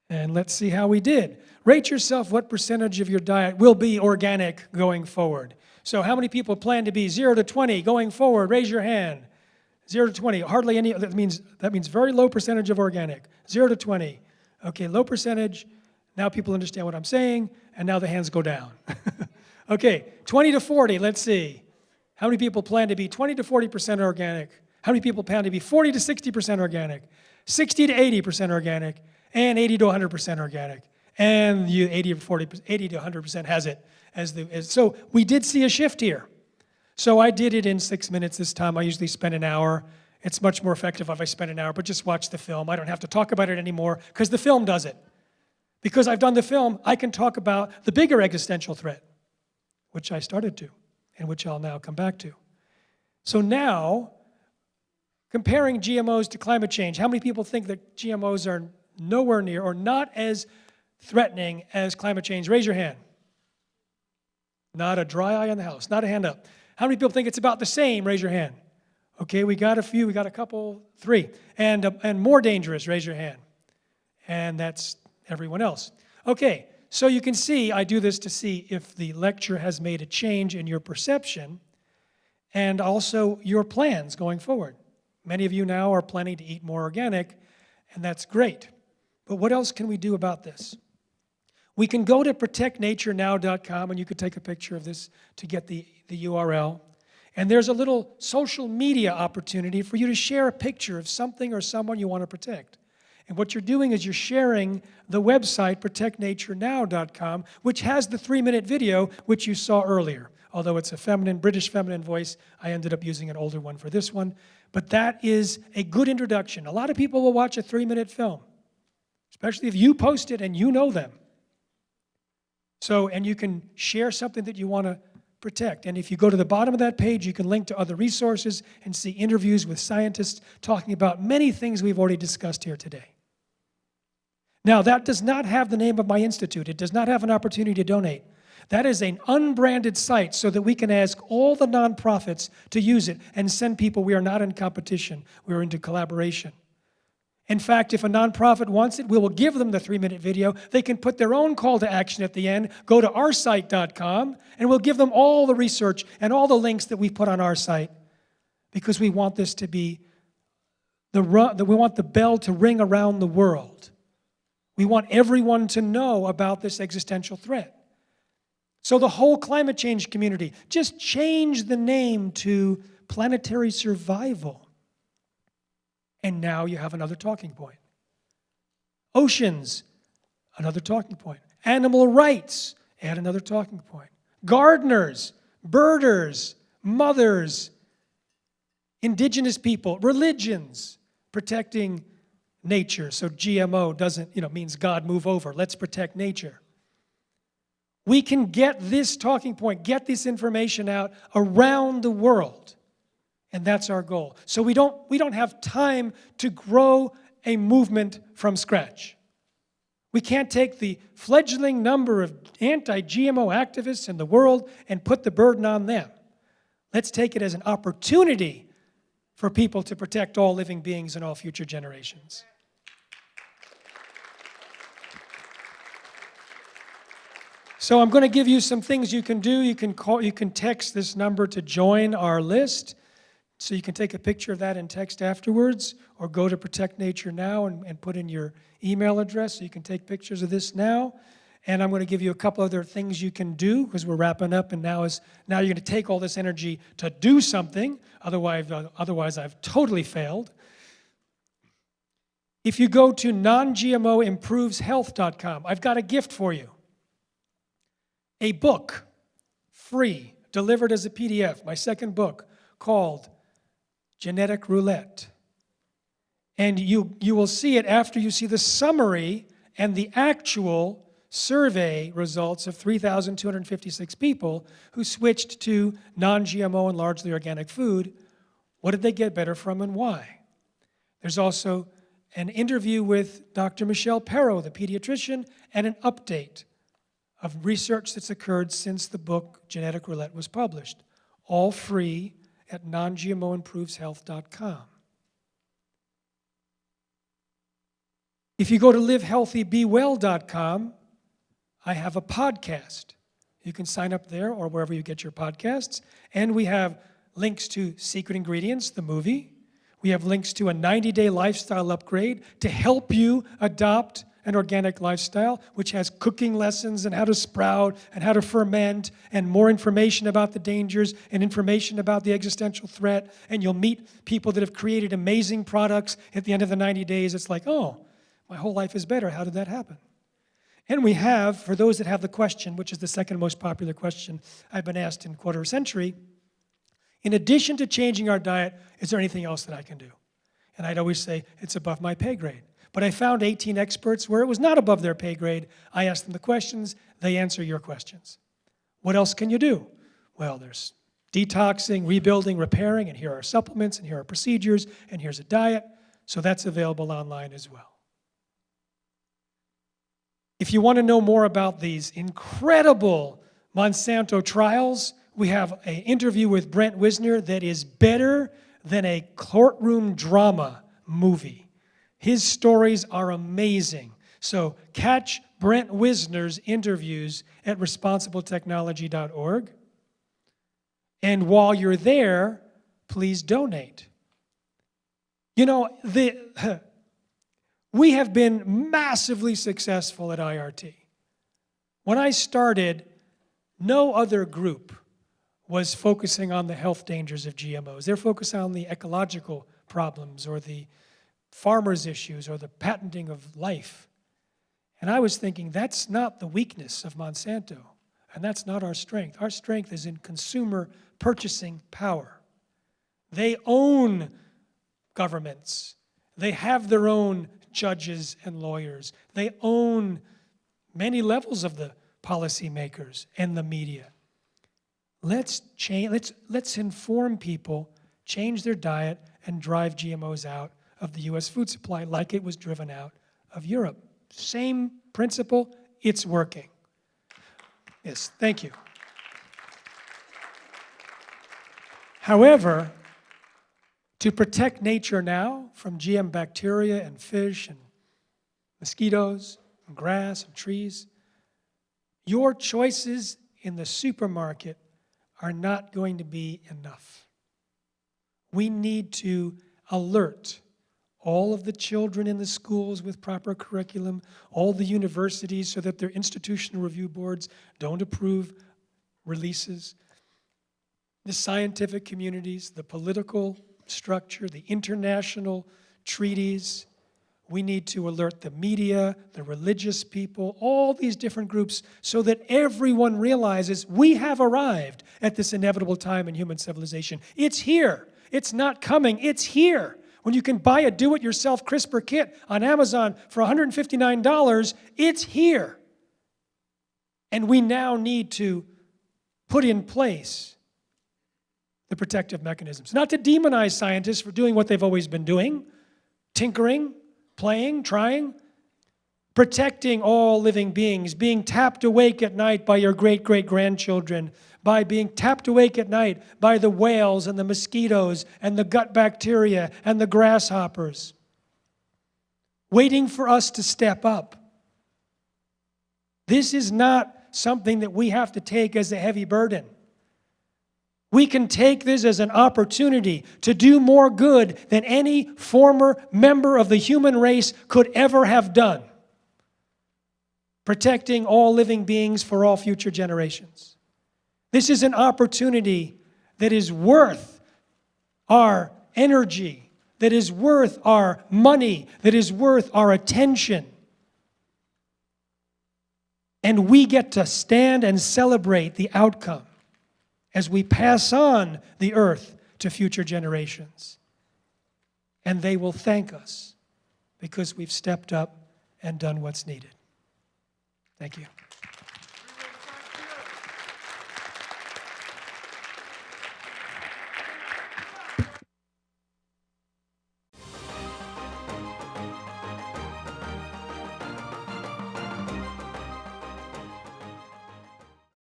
And let's see how we did. Rate yourself what percentage of your diet will be organic going forward. So how many people plan to be 0 to 20 going forward? Raise your hand. 0 to 20, hardly any, that means very low percentage of organic. 0 to 20. Okay, low percentage. Now people understand what I'm saying, and now the hands go down. Okay, 20 to 40, let's see. How many people plan to be 20 to 40% organic? How many people plan to be 40 to 60% organic? 60 to 80% organic? And 80 to 100% organic. And 80 to 100% has it. So we did see a shift here. So I did it in 6 minutes this time. I usually spend an hour. It's much more effective if I spend an hour, but just watch the film. I don't have to talk about it anymore because the film does it. Because I've done the film, I can talk about the bigger existential threat, which I started to, and which I'll now come back to. So now, comparing GMOs to climate change, how many people think that GMOs are nowhere near or not as threatening as climate change? Raise your hand. Not a dry eye in the house, not a hand up. How many people think it's about the same? Raise your hand. Okay, we got a few, we got a couple, 3. And more dangerous, raise your hand. And that's everyone else. Okay, so you can see, I do this to see if the lecture has made a change in your perception and also your plans going forward. Many of you now are planning to eat more organic, and that's great. But what else can we do about this? We can go to protectnaturenow.com, and you could take a picture of this to get the URL. And there's a little social media opportunity for you to share a picture of something or someone you want to protect. And what you're doing is you're sharing the website, protectnaturenow.com, which has the 3-minute video, which you saw earlier. Although it's a British feminine voice, I ended up using an older one for this one. But that is a good introduction. A lot of people will watch a 3-minute film, especially if you post it and you know them. So, and you can share something that you want to protect. And if you go to the bottom of that page, you can link to other resources and see interviews with scientists talking about many things we've already discussed here today. Now, that does not have the name of my institute. It does not have an opportunity to donate. That is an unbranded site so that we can ask all the nonprofits to use it and send people. We are not in competition. We are into collaboration. In fact, if a nonprofit wants it, we will give them the 3-minute video. They can put their own call to action at the end, go to oursite.com, and we'll give them all the research and all the links that we put on our site because we want this to be, we want the bell to ring around the world. We want everyone to know about this existential threat. So the whole climate change community, just change the name to planetary survival. And now you have another talking point. Oceans, another talking point. Animal rights, add another talking point. Gardeners, birders, mothers, indigenous people, religions, protecting nature. So GMO doesn't, means God move over. Let's protect nature. We can get this talking point, get this information out around the world. And that's our goal. So we don't have time to grow a movement from scratch. We can't take the fledgling number of anti-GMO activists in the world and put the burden on them. Let's take it as an opportunity for people to protect all living beings and all future generations. So I'm going to give you some things you can do. You can text this number to join our list. So you can take a picture of that and text afterwards, or go to Protect Nature Now and put in your email address so you can take pictures of this now. And I'm going to give you a couple other things you can do because we're wrapping up, and now you're going to take all this energy to do something. Otherwise I've totally failed. If you go to non-GMOimproveshealth.com, I've got a gift for you. A book, free, delivered as a PDF, my second book, called Genetic Roulette. And you will see it after you see the summary and the actual survey results of 3,256 people who switched to non-GMO and largely organic food. What did they get better from and why? There's also an interview with Dr. Michelle Peril, the pediatrician, and an update of research that's occurred since the book Genetic Roulette was published. All free at non-GMOimproveshealth.com. If you go to livehealthybewell.com, I have a podcast. You can sign up there or wherever you get your podcasts. And we have links to Secret Ingredients, the movie. We have links to a 90-day lifestyle upgrade to help you adopt an organic lifestyle, which has cooking lessons and how to sprout and how to ferment and more information about the dangers and information about the existential threat. And you'll meet people that have created amazing products at the end of the 90 days. It's like, oh, my whole life is better. How did that happen? And we have, for those that have the question, which is the second most popular question I've been asked in a quarter of a century, in addition to changing our diet, is there anything else that I can do? And I'd always say, it's above my pay grade. But I found 18 experts where it was not above their pay grade. I asked them the questions, they answer your questions. What else can you do? Well, there's detoxing, rebuilding, repairing, and here are supplements, and here are procedures, and here's a diet. So that's available online as well. If you want to know more about these incredible Monsanto trials, we have an interview with Brent Wisner that is better than a courtroom drama movie. His stories are amazing. So catch Brent Wisner's interviews at responsibletechnology.org. And while you're there, please donate. You know, we have been massively successful at IRT. When I started, no other group was focusing on the health dangers of GMOs. They're focused on the ecological problems or the farmers' issues or the patenting of life. And I was thinking, that's not the weakness of Monsanto, and that's not our strength. Our strength is in consumer purchasing power. They own governments. They have their own judges and lawyers. They own many levels of the policymakers and the media. Let's inform people, change their diet, and drive GMOs out of the U.S. food supply like it was driven out of Europe. Same principle, it's working. Yes, thank you. However, to protect nature now from GM bacteria and fish and mosquitoes and grass and trees, your choices in the supermarket are not going to be enough. We need to alert all of the children in the schools with proper curriculum, all the universities so that their institutional review boards don't approve releases, the scientific communities, the political structure, the international treaties. We need to alert the media, the religious people, all these different groups so that everyone realizes we have arrived at this inevitable time in human civilization. It's here. It's not coming. It's here. When you can buy a do-it-yourself CRISPR kit on Amazon for $159, it's here. And we now need to put in place the protective mechanisms. Not to demonize scientists for doing what they've always been doing, tinkering, playing, trying, protecting all living beings, being tapped awake at night by your great-great-grandchildren, by being tapped awake at night by the whales and the mosquitoes and the gut bacteria and the grasshoppers, waiting for us to step up. This is not something that we have to take as a heavy burden. We can take this as an opportunity to do more good than any former member of the human race could ever have done, protecting all living beings for all future generations. This is an opportunity that is worth our energy, that is worth our money, that is worth our attention. And we get to stand and celebrate the outcome as we pass on the earth to future generations. And they will thank us because we've stepped up and done what's needed. Thank you.